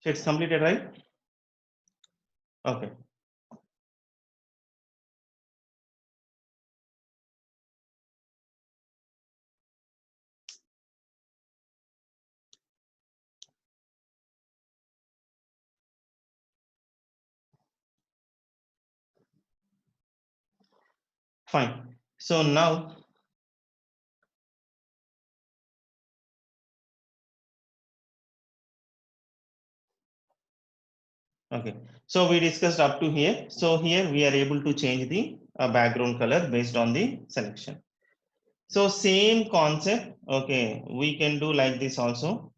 So it's completed, right? Okay. Fine. So now, okay. So we discussed up to here. So here we are able to change the background color based on the selection. So same concept. Okay, we can do like this also.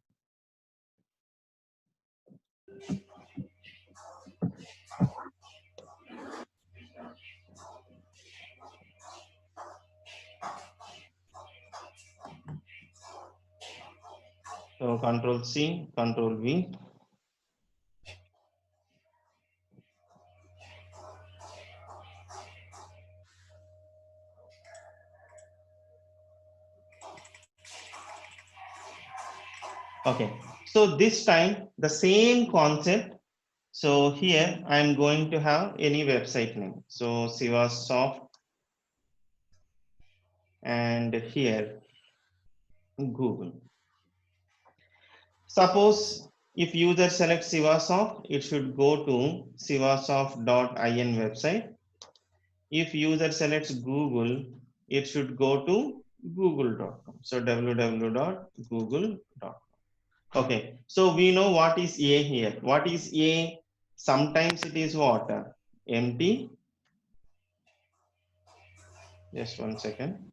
So Control C, Control V. Okay. So this time the same concept. So here I'm going to have any website name. So Sivasoft, and here Google. Suppose if user selects Sivasoft, it should go to sivasoft.in website. If user selects Google, it should go to google.com. So www.google.com. Okay, so we know what is A here. What is A? Sometimes it is what? Empty. Just 1 second.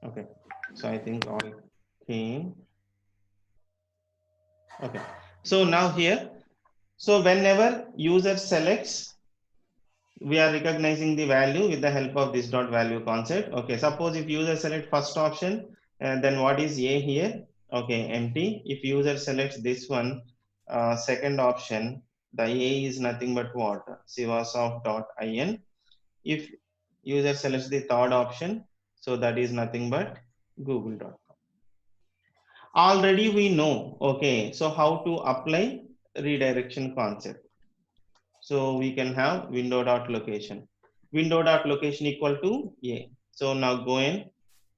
Okay, so I think all came. Okay, so now here, so whenever user selects, we are recognizing the value with the help of this dot value concept. Okay, suppose if user select first option, then what is A here? Okay, empty. If user selects this one, second option, the A is nothing but what? Sivasoft.in. If user selects the third option, so that is nothing but google.com. Already we know, okay, so how to apply redirection concept. So we can have window.location. Window.location equal to A. So now go and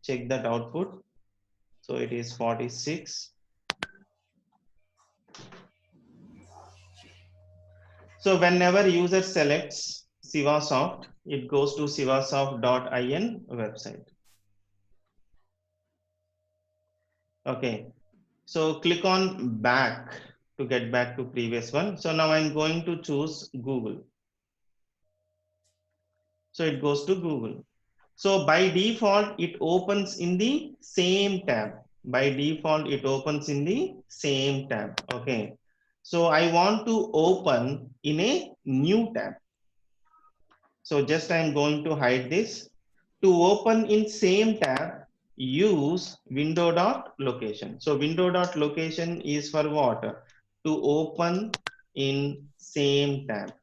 check that output. So it is 46. So whenever user selects Sivasoft, it goes to sivasoft.in website. Okay. So click on back to get back to previous one. So now I'm going to choose Google. So it goes to Google. So by default, it opens in the same tab. By default, it opens in the same tab. Okay. So I want to open in a new tab. So just I'm going to hide this. To open in same tab, use window.location. So window.location is for what? To open in same tab.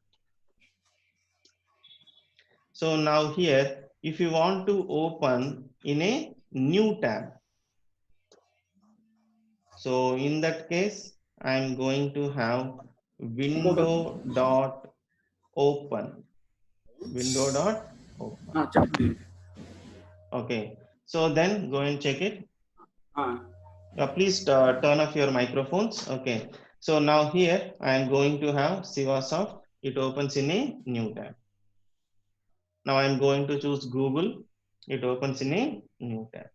So now here, if you want to open in a new tab, so in that case, I'm going to have window dot open. Window dot open. చెప్పండి. Okay. So then go and check it. Ah, Please turn off your microphones. Okay. So now here I am going to have Sivasoft. It opens in a new tab. Now I'm going to choose Google. It opens in a new tab.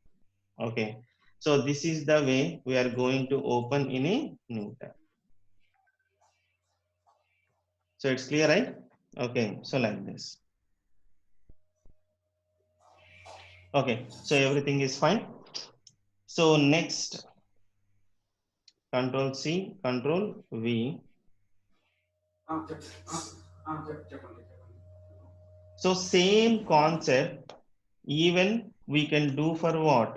Okay. So this is the way we are going to open in a new tab. So it's clear, right? Okay. So like this. Okay. So everything is fine. So next, Control C, Control V. చెప్పండి. So same concept, even we can do for what?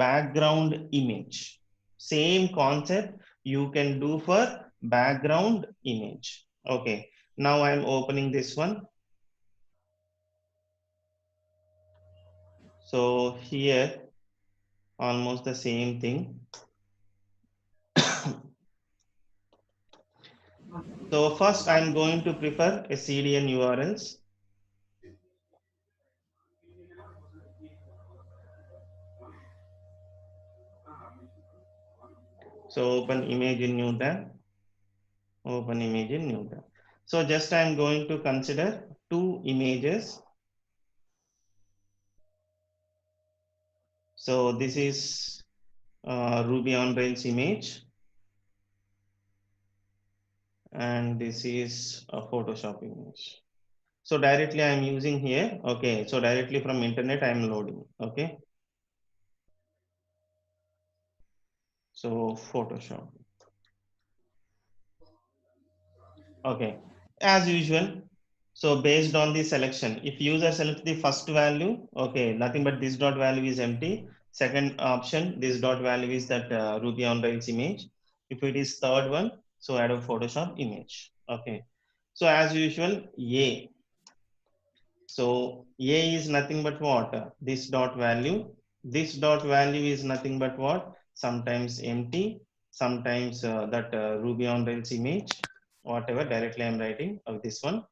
Background image. Same concept you can do for background image. Okay. Now I'm opening this one. So here, almost the same thing. So first I'm going to prefer a CDN URLs. So open image in new tab, open image in new tab. So just I'm going to consider two images. So this is Ruby on Rails image, and this is a Photoshop image. So directly I'm using here. Okay. So directly from internet I'm loading. Okay. So Photoshop. Okay. As usual. So based on the selection, if user selects the first value, okay, nothing but this dot value is empty. Second option, this dot value is that Ruby on Rails image. If it is third one, so add a Photoshop image. Okay. So as usual, A. So A is nothing but what? This dot value. This dot value is nothing but what? Sometimes empty, sometimes that Ruby on Rails image, whatever directly I'm writing of this one.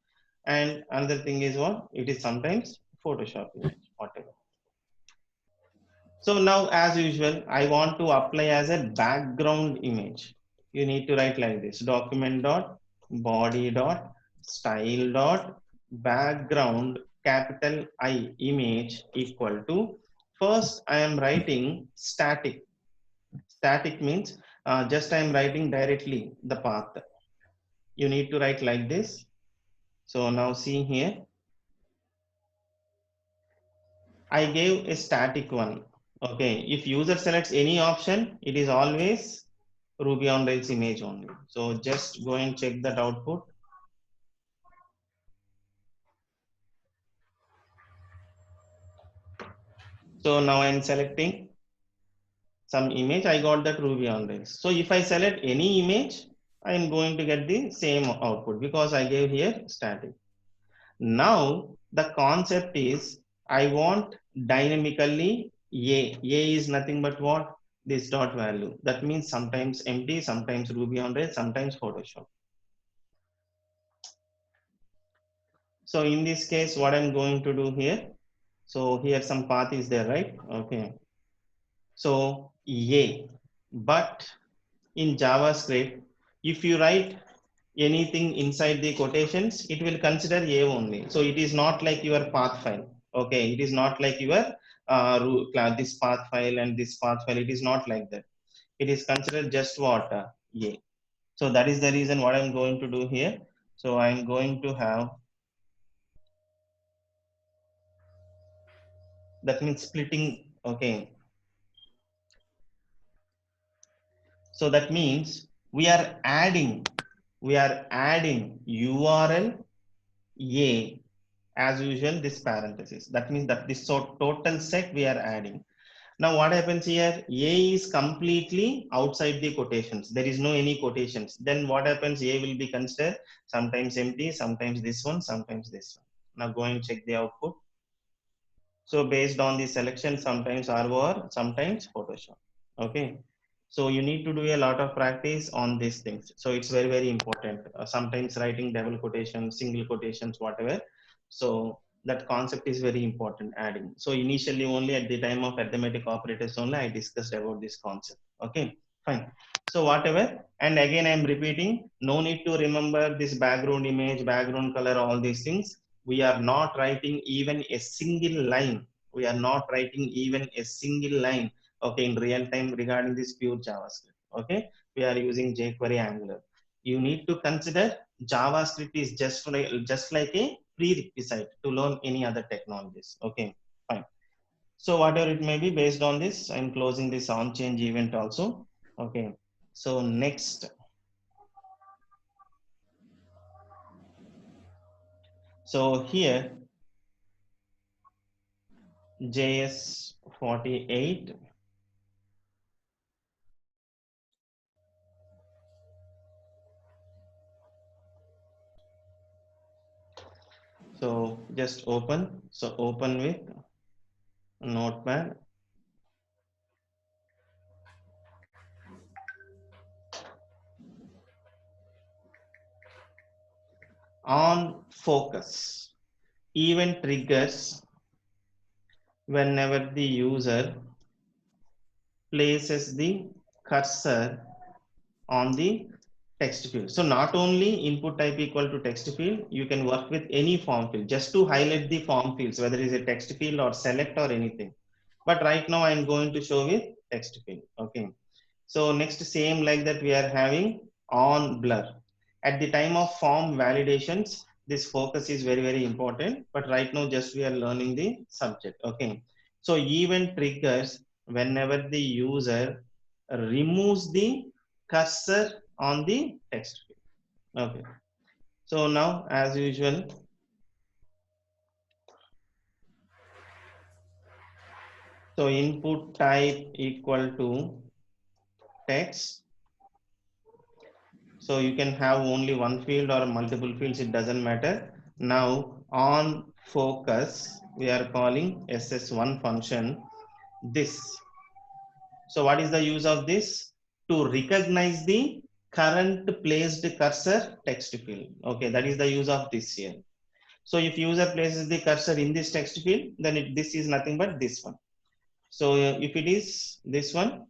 And another thing is what? It is sometimes Photoshop image, whatever. So now as usual, I want to apply as a background image. You need to write like this: document dot body dot style dot background capital I image equal to, first I am writing static. Static means just I am writing directly the path. You need to write like this. So now see here, I gave a static one. Okay, if user selects any option, it is always Ruby on Rails image only. So just go and check that output. So now I'm selecting some image. I got that Ruby on Rails. So if I select any image, I am going to get the same output because I gave here static. Now the concept is I want dynamically A. A is nothing but what? This dot value. That means sometimes empty, sometimes Ruby on Rails, sometimes Photoshop. So in this case, what I'm going to do here. So here some path is there, right? Okay. So A, but in JavaScript, if you write anything inside the quotations, it will consider A only. So it is not like your path file. Okay, it is not like your this path file and this path file. It is not like that. It is considered just what A. So that is the reason what I'm going to do here. So I'm going to have, that means splitting. Okay, so that means we are adding URL A as usual, this parenthesis. That means that this total set we are adding. Now what happens here? A is completely outside the quotations. There is no any quotations. Then what happens? A will be considered sometimes empty, sometimes this one, sometimes this one. Now go and check the output. So based on the selection, sometimes ROR, sometimes Photoshop. Okay. So you need to do a lot of practice on these things. So it's very, very important. Sometimes writing double quotations, single quotations, whatever. So that concept is very important adding. So initially only at the time of arithmetic operators only I discussed about this concept. Okay, fine. So whatever, and again I'm repeating, no need to remember this background image, background color, all these things. We are not writing even a single line. We are not writing even a single line, okay, in real time regarding this pure JavaScript. Okay, we are using jQuery Angular. You need to consider JavaScript is just like a prerequisite to learn any other technologies. Okay, fine. So whatever it may be, based on this, I'm closing this on change event also. Okay, so next. So here JS 48. So just open. So open with Notepad. On focus. Event triggers whenever the user places the cursor on the text field. So not only input type equal to text field, you can work with any form field just to highlight the form fields, whether it's a text field or select or anything. But right now I'm going to show with text field. Okay. So next, same like that, we are having on blur. At the time of form validations, this focus is very, very important. But right now just we are learning the subject. Okay. So event triggers whenever the user removes the cursor on the text field. Okay. So now as usual, so input type equal to text. So you can have only one field or multiple fields, it doesn't matter. Now on focus, we are calling SS1 function this. So what is the use of this? To recognize the current placed cursor text field. Okay, that is the use of this here. So if user places the cursor in this text field, then this is nothing but this one. So if it is this one,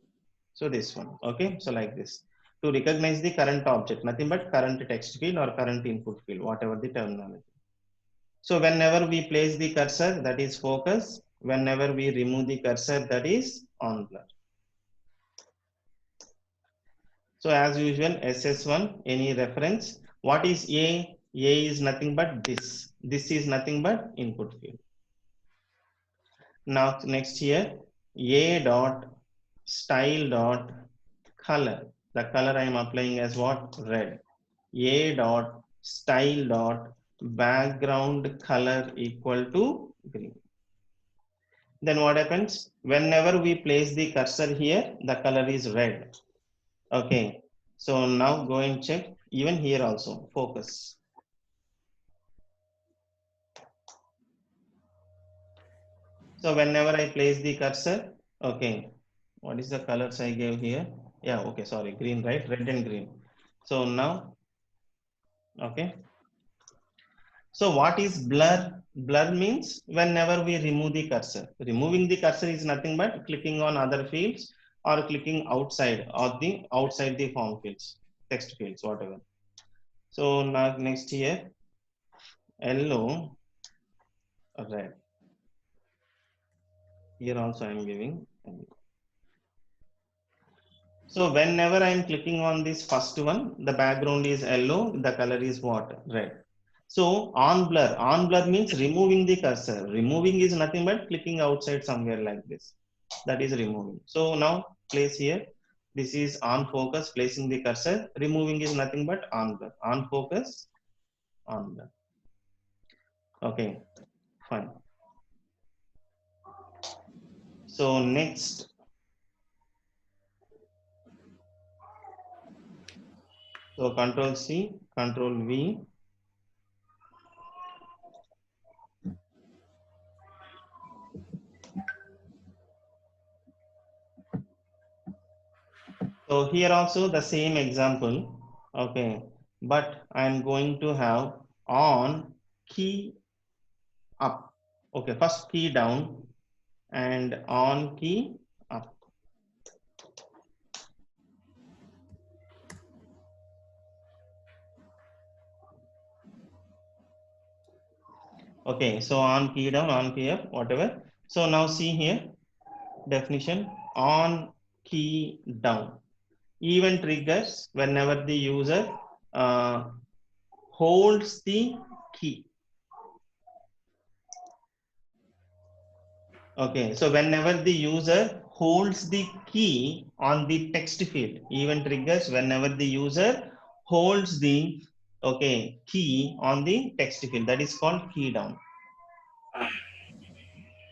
so this one. Okay, so like this. To recognize the current object, nothing but current text field or current input field, whatever the terminology. So whenever we place the cursor, that is focus. Whenever we remove the cursor, that is on blur. So as usual, SS1, any reference. What is A? A is nothing but this. This is nothing but input field. Now next here, A dot style dot color. The color I am applying as what? Red. A dot style dot background color equal to green. Then what happens? Whenever we place the cursor here, the color is red. Okay. So now go and check. Even here also, focus. So whenever I place the cursor, okay. What is the colors I gave here? Yeah, okay, sorry, green, right? Red and green. So now, okay. So what is blur? Blur means whenever we remove the cursor. Removing the cursor is nothing but clicking on other fields or clicking outside or the outside the form fields, text fields, whatever. So now next here, yellow, red. Here also I am giving. So whenever I am clicking on this first one, the background is yellow, the color is what? Red. So on blur means removing the cursor. Removing is nothing but clicking outside somewhere like this. That is removing. So now place here. This is on focus, placing the cursor. Removing is nothing but on blur. On focus, on blur. Okay, fine. So next, so Control C, Control V. So here also the same example, okay, but I'm going to have on key up. Okay, first key down and on key up. Okay, so on key down, on key up, whatever. So now see here, definition on key down. Event triggers whenever the user uh, holds the key. Okay, so whenever the user holds the key on the text field, event triggers whenever the user holds the key on the text field, that is called key down.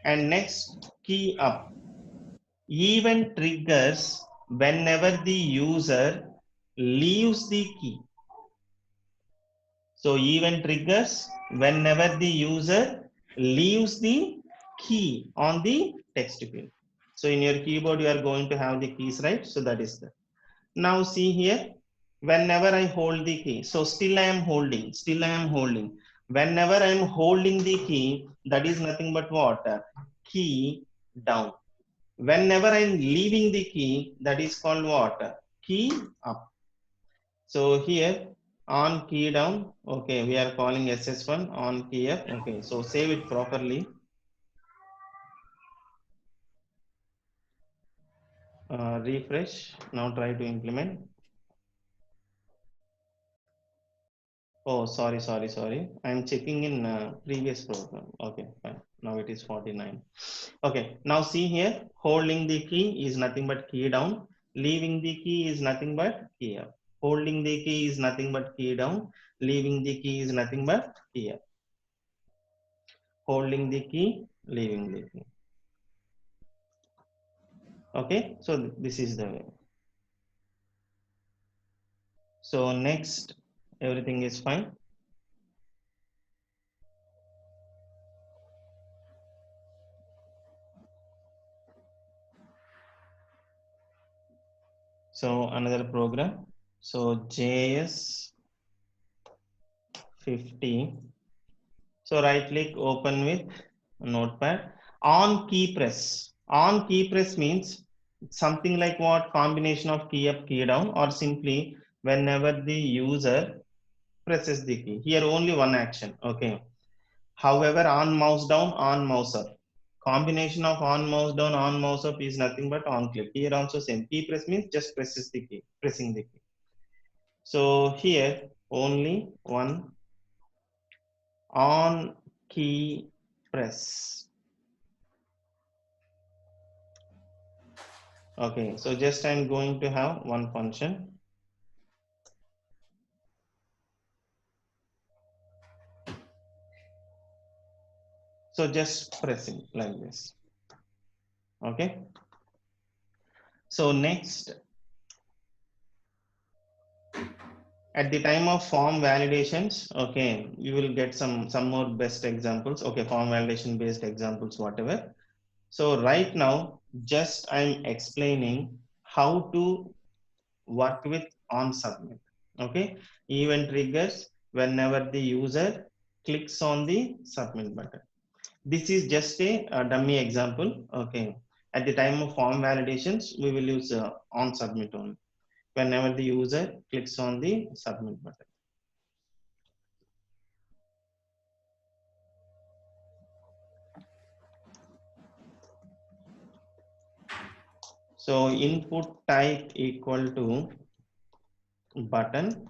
And next, key up. Event triggers whenever the user leaves the key. So event triggers whenever the user leaves the key on the text field. So in your keyboard, you are going to have the keys, right? So that is the. Now see here, whenever I hold the key, so still I am holding. Whenever I am holding the key, that is nothing but what? Key down. Whenever I am leaving the key, that is called what? Key up. So here on key down, okay, we are calling SS1 on key up. Okay, so save it properly. Refresh. Now try to implement. Oh, sorry. I'm checking in previous program. Okay, fine. Now it is 49. Okay, now see here, holding the key is nothing but key down. Leaving the key is nothing but key up. Holding the key is nothing but key down. Leaving the key is nothing but key up. Holding the key, leaving the key. Okay, so this is the way. So next, everything is fine. So another program. So JS 50. So right click, open with Notepad. On key press. On key press means something like what? Combination of key up, key down, or simply whenever the user presses the key. Here only one action. Okay. However, on mouse down, on mouse up. Combination of on mouse down, on mouse up is nothing but on click. Here also same. Key press means just presses the key, pressing the key. So here only one on key press. Okay, so just I'm going to have one function. So just pressing like this. Okay. So next, at the time of form validations, okay, you will get some more best examples. Okay, form validation based examples, whatever. So right now, just I'm explaining how to work with on submit. Okay, event triggers whenever the user clicks on the submit button. This is just a dummy example. Okay, at the time of form validations, we will use on submit only whenever the user clicks on the submit button. So input type equal to button.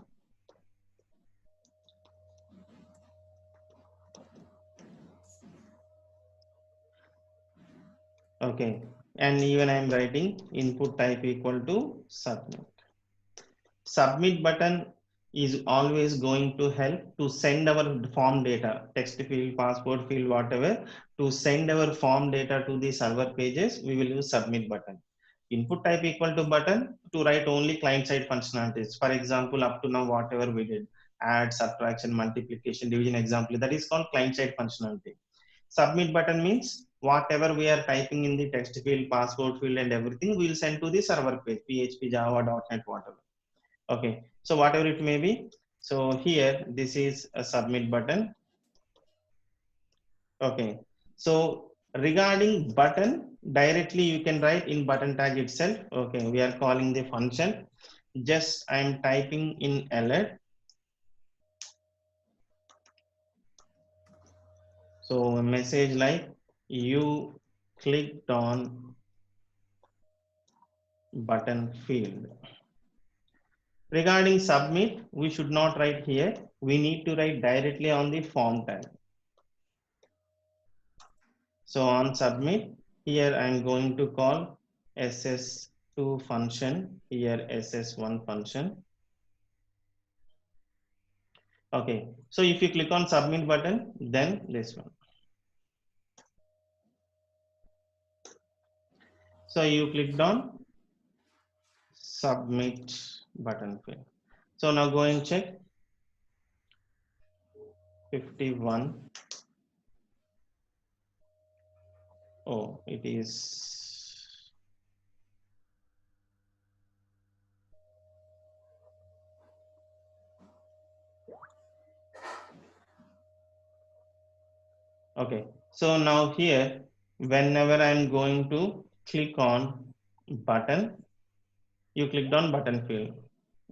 Okay, and even I'm writing input type equal to submit. Submit button is always going to help to send our form data, text field, passport field, whatever, to send our form data to the server pages. We will use submit button. Input type equal to button to write only client side functionalities. For example, up to now, whatever we did, add, subtraction, multiplication, division example, that is called client side functionality. Submit button means whatever we are typing in the text field, password field and everything, we'll send to the server page, PHP, Java, .NET, whatever. Okay, so whatever it may be. So here, this is a submit button. Okay, so regarding button, directly you can write in button tag itself. Okay, we are calling the function. Just I'm typing in alert. So a message like you clicked on button field. Regarding submit, we should not write here. We need to write directly on the form tag. So on submit, here I'm going to call ss2 function, here ss1 function. Okay, so if you click on submit button, then this one. So you clicked on submit button field. So now go and check 51. Oh, it is. Okay, so now here, whenever I'm going to click on button, you clicked on button field.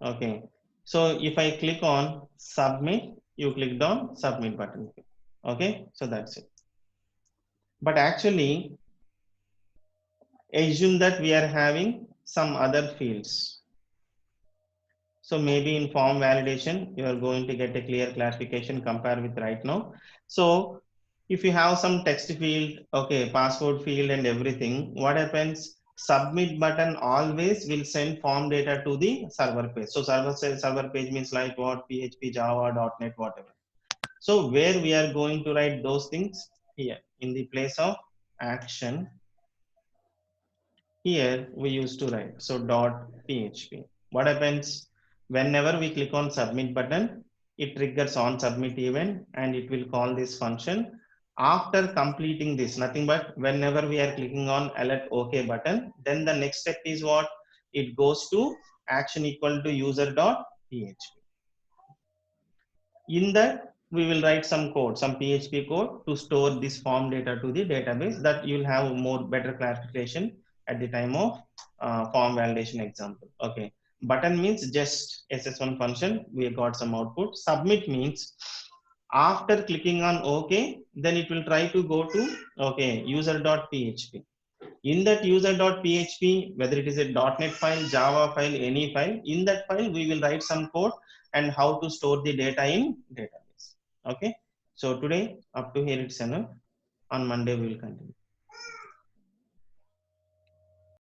Okay, so if I click on submit, you clicked on submit button field. Okay, so that's it. But actually, assume that we are having some other fields. So maybe in form validation, you are going to get a clear clarification compared with right now. So if you have some text field, okay, password field and everything, what happens? Submit button always will send form data to the server page. So server page means like what? PHP, Java, .NET, whatever. So where we are going to write those things? Here in the place of action, here we used to write so .php. What happens? Whenever we click on submit button, it triggers on submit event and it will call this function. After completing this, nothing but whenever we are clicking on alert OK button, then the next step is what? It goes to action equal to user.php. In that, we will write some code, some PHP code to store this form data to the database, that you'll have more better clarification at the time of form validation example. Okay, button means just ss1 function, we got some output. Submit means after clicking on OK, then it will try to go to okay user.php. In that user.php, whether it is a .NET file, Java file, any file, in that file we will write some code and how to store the data in database. Okay, so today up to here it's enough. On Monday we will continue.